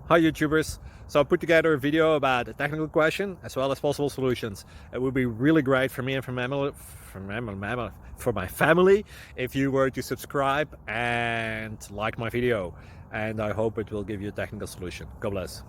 Hi YouTubers! So I put together a video about a technical question as well as possible solutions. It would be really great for me and for my family if you were to subscribe and like my video, and I hope it will give you a technical solution. God bless.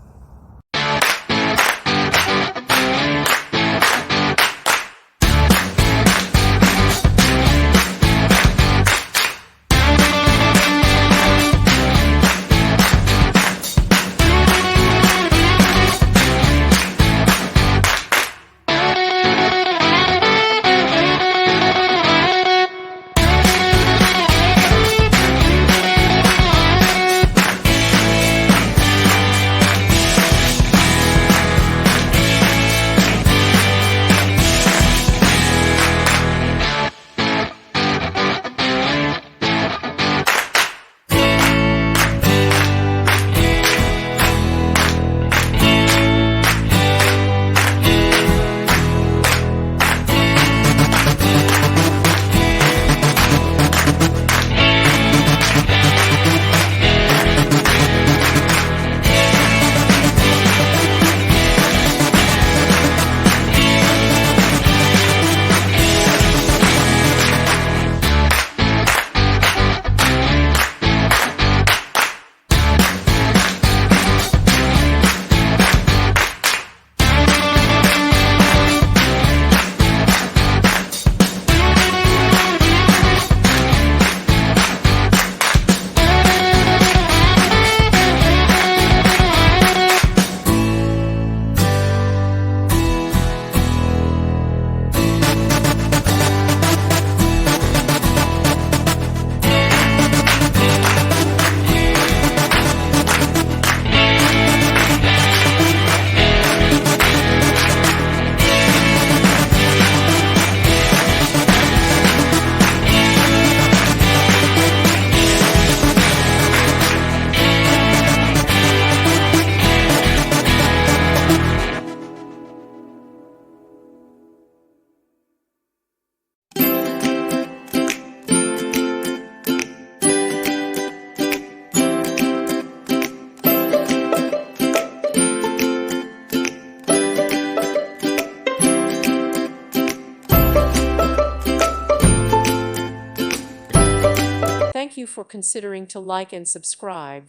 Thank you for considering to like and subscribe.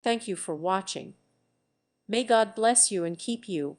Thank you for watching. May God bless you and keep you.